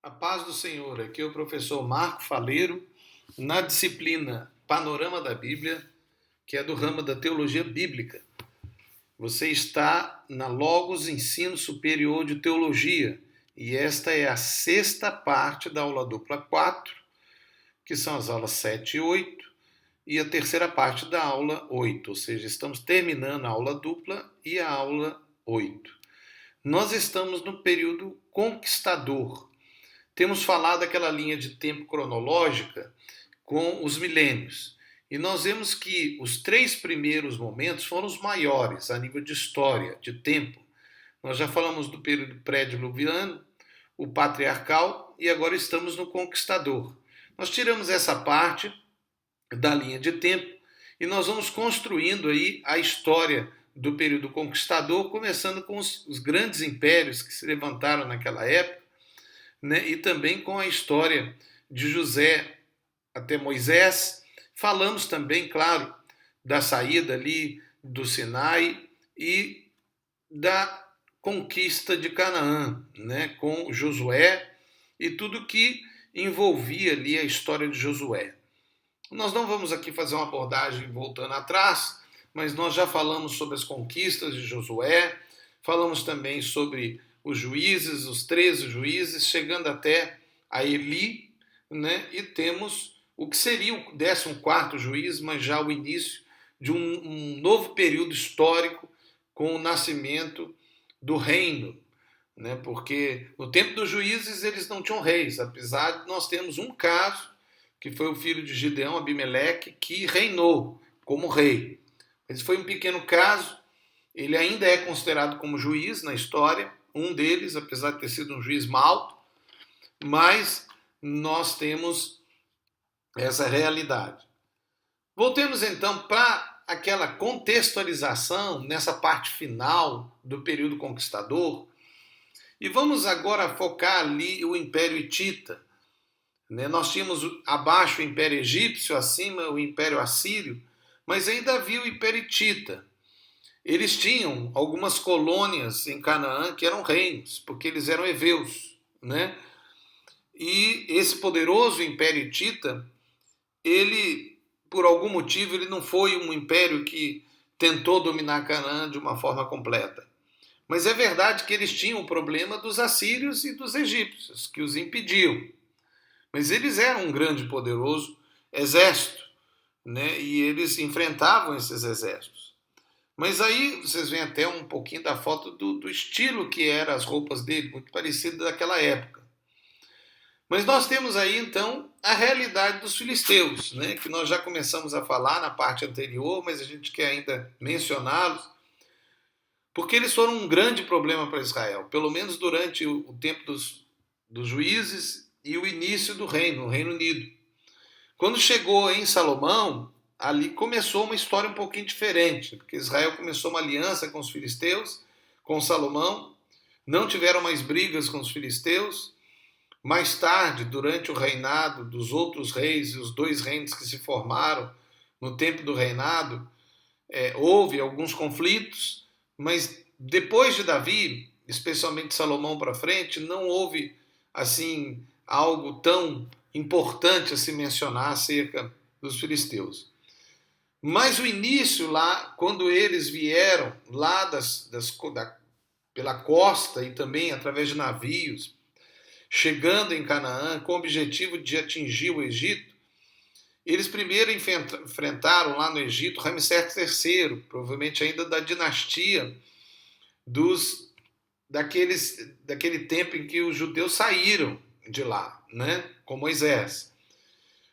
A paz do Senhor, aqui é o professor Marco Faleiro, na disciplina Panorama da Bíblia, que é do ramo da Teologia Bíblica. Você está na Logos Ensino Superior de Teologia, e esta é a sexta parte da aula dupla 4, que são as aulas 7 e 8, e a terceira parte da aula 8, ou seja, estamos terminando a aula dupla e a aula 8. Nós estamos no período conquistador. Temos falado aquela linha de tempo cronológica com os milênios. E nós vemos que os três primeiros momentos foram os maiores a nível de história, de tempo. Nós já falamos do período pré-diluviano, o patriarcal e agora estamos no conquistador. Nós tiramos essa parte da linha de tempo e nós vamos construindo aí a história do período conquistador, começando com os grandes impérios que se levantaram naquela época, né? E também com a história de José até Moisés. Falamos também, claro, da saída ali do Sinai e da conquista de Canaã, né? Com Josué e tudo que envolvia ali a história de Josué. Nós não vamos aqui fazer uma abordagem voltando atrás, mas nós já falamos sobre as conquistas de Josué, falamos também sobre os juízes, os 13 juízes, chegando até a Eli, né? E temos o que seria o 14º juiz, mas já o início de um novo período histórico com o nascimento do reino, né? Porque no tempo dos juízes eles não tinham reis, apesar de nós termos um caso, que foi o filho de Gideão, Abimeleque, que reinou como rei. Esse foi um pequeno caso, ele ainda é considerado como juiz na história, um deles, apesar de ter sido um juiz mau, mas nós temos essa realidade. Voltemos então para aquela contextualização nessa parte final do período conquistador e vamos agora focar ali o Império Hitita. Nós tínhamos abaixo o Império Egípcio, acima o Império Assírio, mas ainda havia o Império Hitita. Eles tinham algumas colônias em Canaã que eram reinos, porque eles eram heveus, né? E esse poderoso Império Hitita, ele, por algum motivo, ele não foi um império que tentou dominar Canaã de uma forma completa. Mas é verdade que eles tinham o problema dos assírios e dos egípcios, que os impediam. Mas eles eram um grande e poderoso exército, né? E eles enfrentavam esses exércitos. Mas aí vocês veem até um pouquinho da foto do estilo que eram as roupas dele, muito parecido daquela época. Mas nós temos aí então a realidade dos filisteus, né? Que nós já começamos a falar na parte anterior, mas a gente quer ainda mencioná-los, porque eles foram um grande problema para Israel, pelo menos durante o tempo dos juízes e o início do reino, o Reino Unido. Quando chegou em Salomão, ali começou uma história um pouquinho diferente, porque Israel começou uma aliança com os filisteus, com Salomão, não tiveram mais brigas com os filisteus. Mais tarde, durante o reinado dos outros reis e os dois reinos que se formaram no tempo do reinado, houve alguns conflitos, mas depois de Davi, especialmente Salomão para frente, não houve assim algo tão importante a se mencionar acerca dos filisteus. Mas o início lá, quando eles vieram lá pela costa e também através de navios, chegando em Canaã com o objetivo de atingir o Egito, eles primeiro enfrentaram lá no Egito Ramsés III, provavelmente ainda da dinastia daquele tempo em que os judeus saíram de lá, né, com Moisés.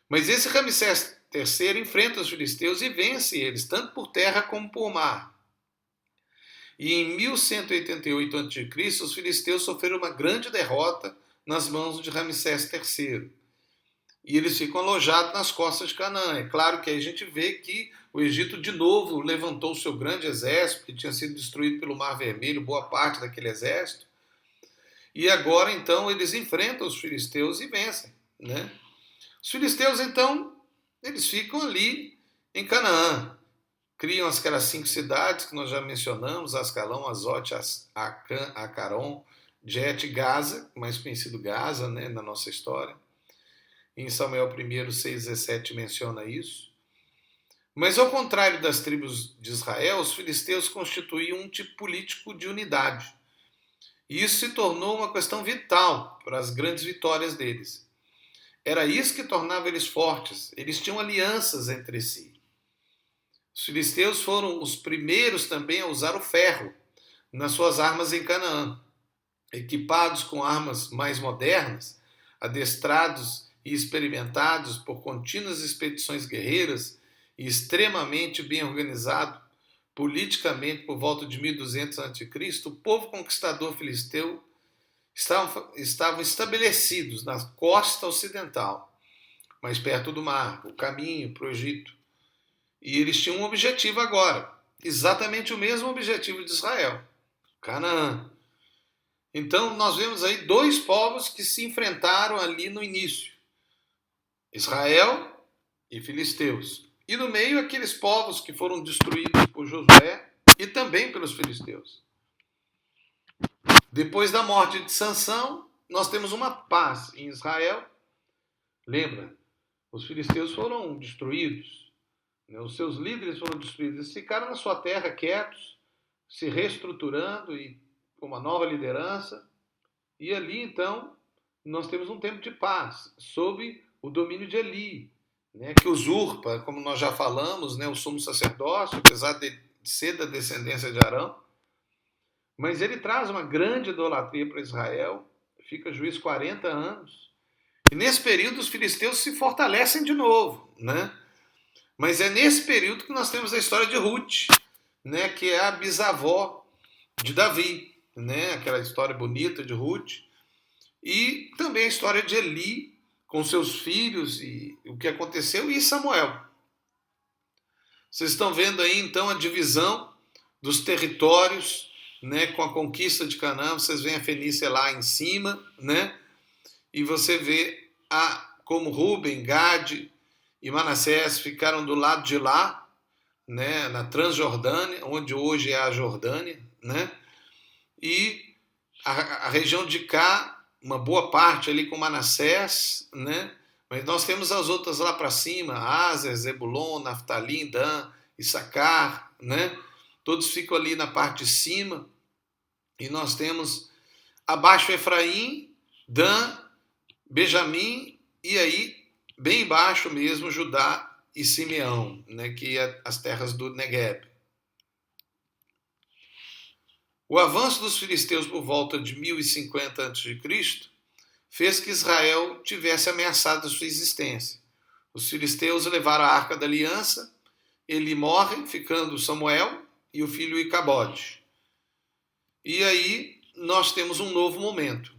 Mas esse Ramsés III enfrenta os filisteus e vence eles, tanto por terra como por mar. E em 1188 a.C., os filisteus sofreram uma grande derrota nas mãos de Ramsés III. E eles ficam alojados nas costas de Canaã. É claro que aí a gente vê que o Egito de novo levantou o seu grande exército, que tinha sido destruído pelo Mar Vermelho, boa parte daquele exército. E agora, então, eles enfrentam os filisteus e vencem, né? Os filisteus, então, eles ficam ali em Canaã. Criam aquelas 5 cidades que nós já mencionamos, Ascalão, Azote, Acaron, de Et-Gaza, mais conhecido Gaza, né, na nossa história. Em Samuel 1, 6:17 menciona isso. Mas ao contrário das tribos de Israel, os filisteus constituíam um tipo político de unidade. E isso se tornou uma questão vital para as grandes vitórias deles. Era isso que tornava eles fortes. Eles tinham alianças entre si. Os filisteus foram os primeiros também a usar o ferro nas suas armas em Canaã. Equipados com armas mais modernas, adestrados e experimentados por contínuas expedições guerreiras e extremamente bem organizado politicamente por volta de 1200 a.C., o povo conquistador filisteu estavam estabelecidos na costa ocidental, mais perto do mar, o caminho para o Egito. E eles tinham um objetivo agora, exatamente o mesmo objetivo de Israel, Canaã. Então nós vemos aí dois povos que se enfrentaram ali no início, Israel e filisteus. E no meio aqueles povos que foram destruídos por Josué e também pelos filisteus. Depois da morte de Sansão, nós temos uma paz em Israel. Lembra, os filisteus foram destruídos, né? Os seus líderes foram destruídos. Eles ficaram na sua terra quietos, se reestruturando e com uma nova liderança. E ali, então, nós temos um tempo de paz, sob o domínio de Eli, né, que usurpa, como nós já falamos, né, o sumo sacerdócio, apesar de ser da descendência de Arão. Mas ele traz uma grande idolatria para Israel, fica juiz 40 anos. E nesse período os filisteus se fortalecem de novo, né? Mas é nesse período que nós temos a história de Ruth, né, que é a bisavó de Davi, né, aquela história bonita de Ruth. E também a história de Eli com seus filhos e o que aconteceu, e Samuel. Vocês estão vendo aí então a divisão dos territórios, né, com a conquista de Canaã. Vocês veem a Fenícia lá em cima, né? E você vê como Ruben, Gade e Manassés ficaram do lado de lá, né, na Transjordânia, onde hoje é a Jordânia, né? E a região de cá, uma boa parte ali com Manassés, né? Mas nós temos as outras lá para cima, Aser, Zebulon, Naftalim, Dan, Issacar, né? Todos ficam ali na parte de cima. E nós temos abaixo Efraim, Dan, Benjamim e aí bem embaixo mesmo Judá e Simeão, né? Que é as terras do Negueb. O avanço dos filisteus por volta de 1050 a.C. fez que Israel tivesse ameaçado a sua existência. Os filisteus levaram a Arca da Aliança, ele morre, ficando Samuel e o filho Icabode. E aí nós temos um novo momento.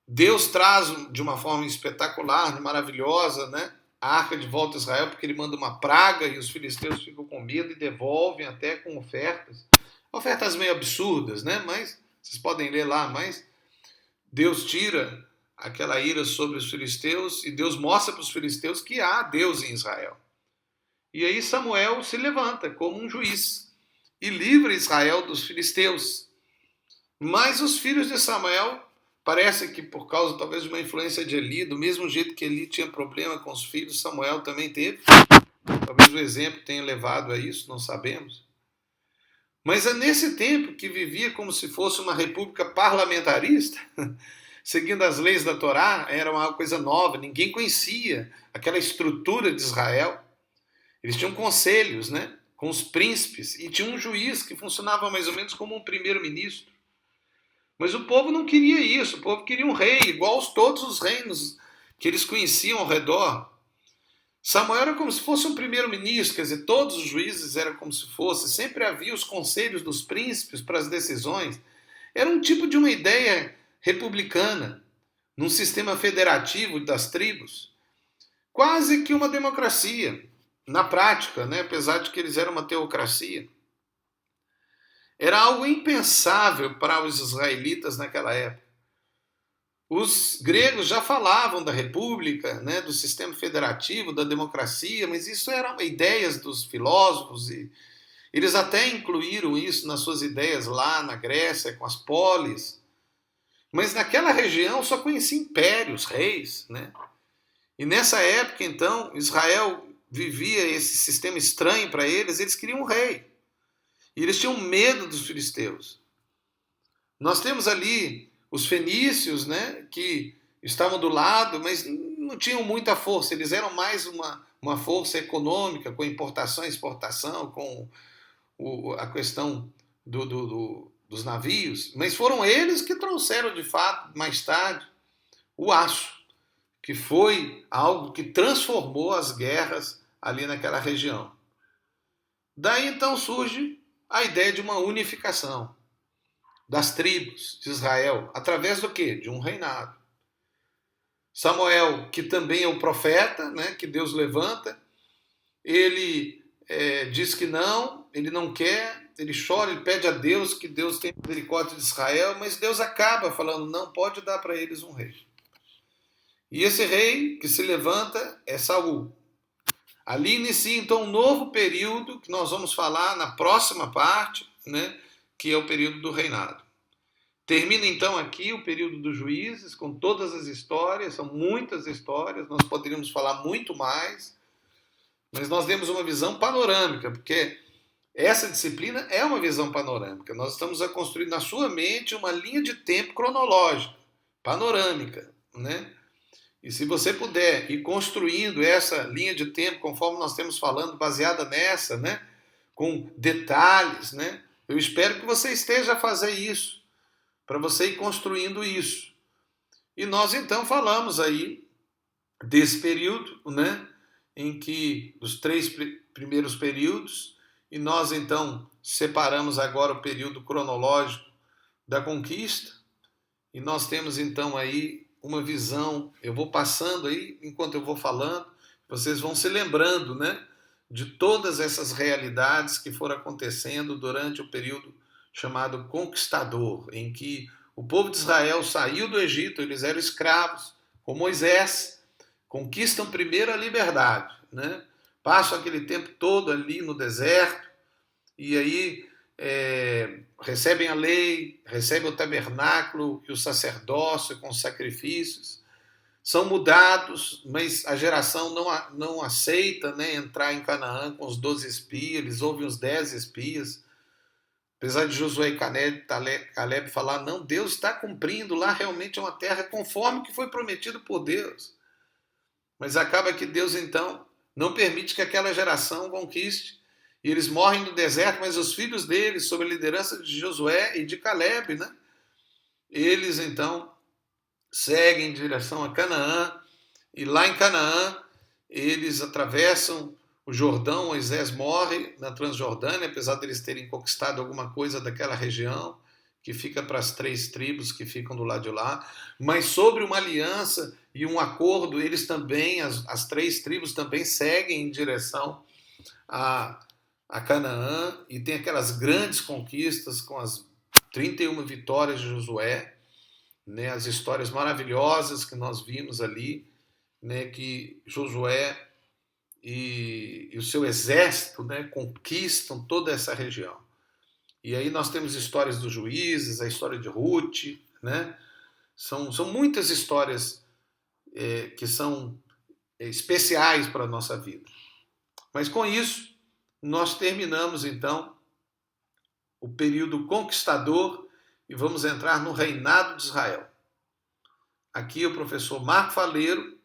Deus traz de uma forma espetacular, maravilhosa, né, a Arca de volta a Israel, porque ele manda uma praga e os filisteus ficam com medo e devolvem até com ofertas. Ofertas meio absurdas, né? Mas vocês podem ler lá, mas Deus tira aquela ira sobre os filisteus e Deus mostra para os filisteus que há Deus em Israel. E aí Samuel se levanta como um juiz e livra Israel dos filisteus. Mas os filhos de Samuel, parece que por causa talvez de uma influência de Eli, do mesmo jeito que Eli tinha problema com os filhos, Samuel também teve. Talvez o exemplo tenha levado a isso, não sabemos. Mas é nesse tempo que vivia como se fosse uma república parlamentarista, seguindo as leis da Torá, era uma coisa nova, ninguém conhecia aquela estrutura de Israel. Eles tinham conselhos, né, com os príncipes, e tinha um juiz que funcionava mais ou menos como um primeiro-ministro. Mas o povo não queria isso, o povo queria um rei, igual a todos os reinos que eles conheciam ao redor. Samuel era como se fosse um primeiro-ministro, quer dizer, todos os juízes eram como se fosse, sempre havia os conselhos dos príncipes para as decisões. Era um tipo de uma ideia republicana, num sistema federativo das tribos, quase que uma democracia, na prática, né? Apesar de que eles eram uma teocracia. Era algo impensável para os israelitas naquela época. Os gregos já falavam da república, né, do sistema federativo, da democracia, mas isso eram ideias dos filósofos e eles até incluíram isso nas suas ideias lá na Grécia, com as polis. Mas naquela região só conhecia impérios, reis, né? E nessa época, então, Israel vivia esse sistema estranho para eles queriam um rei. E eles tinham medo dos filisteus. Nós temos ali os fenícios, né, que estavam do lado, mas não tinham muita força. Eles eram mais uma força econômica, com importação e exportação, com a questão dos navios. Mas foram eles que trouxeram, de fato, mais tarde, o aço, que foi algo que transformou as guerras ali naquela região. Daí então surge a ideia de uma unificação das tribos de Israel, através do quê? De um reinado. Samuel, que também é o profeta, né, que Deus levanta, ele diz que não, ele não quer, ele chora, ele pede a Deus que Deus tenha misericórdia de Israel, mas Deus acaba falando, não pode dar para eles um rei. E esse rei que se levanta é Saul. Ali inicia então um novo período que nós vamos falar na próxima parte, né, que é o período do reinado. Termina então aqui o período dos juízes, com todas as histórias, são muitas histórias, nós poderíamos falar muito mais, mas nós demos uma visão panorâmica, porque essa disciplina é uma visão panorâmica. Nós estamos a construir na sua mente uma linha de tempo cronológica, panorâmica, né? E se você puder ir construindo essa linha de tempo, conforme nós temos falando, baseada nessa, né? Com detalhes, né? Eu espero que você esteja a fazer isso, para você ir construindo isso. E nós então falamos aí desse período, né? Em que os 3 primeiros períodos, e nós então separamos agora o período cronológico da conquista, e nós temos então aí uma visão, eu vou passando aí, enquanto eu vou falando, vocês vão se lembrando, né, de todas essas realidades que foram acontecendo durante o período chamado conquistador, em que o povo de Israel saiu do Egito, eles eram escravos, com Moisés, conquistam primeiro a liberdade, né, passam aquele tempo todo ali no deserto, e aí recebem a lei, recebem o tabernáculo e o sacerdócio com os sacrifícios, são mudados, mas a geração não aceita, né, entrar em Canaã com os 12 espias, eles ouvem os 10 espias, apesar de Josué e Caleb falar, não, Deus está cumprindo, lá realmente é uma terra conforme o que foi prometido por Deus, mas acaba que Deus então não permite que aquela geração conquiste, e eles morrem no deserto, mas os filhos deles, sob a liderança de Josué e de Caleb, né, eles então seguem em direção a Canaã, e lá em Canaã eles atravessam o Jordão, Moisés morre na Transjordânia, apesar de eles terem conquistado alguma coisa daquela região, que fica para as 3 tribos que ficam do lado de lá, mas sobre uma aliança e um acordo, eles também, as 3 tribos também seguem em direção a Canaã, e tem aquelas grandes conquistas com as 31 vitórias de Josué, né, as histórias maravilhosas que nós vimos ali, né, que Josué e o seu exército, né, conquistam toda essa região. E aí nós temos histórias dos juízes, a história de Ruth, né, são muitas histórias que são especiais para a nossa vida. Mas com isso, nós terminamos então o período conquistador e vamos entrar no reinado de Israel. Aqui o professor Marco Faleiro,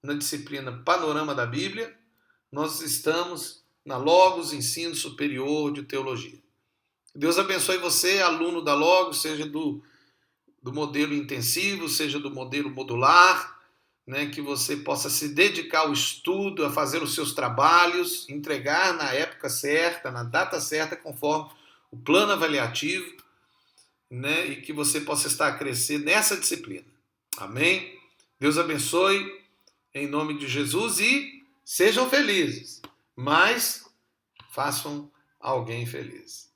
na disciplina Panorama da Bíblia, nós estamos na Logos Ensino Superior de Teologia. Deus abençoe você, aluno da Logos, seja do modelo intensivo, seja do modelo modular, né, que você possa se dedicar ao estudo, a fazer os seus trabalhos, entregar na época certa, na data certa, conforme o plano avaliativo, né, e que você possa estar a crescer nessa disciplina. Amém? Deus abençoe, em nome de Jesus, e sejam felizes, mas façam alguém feliz.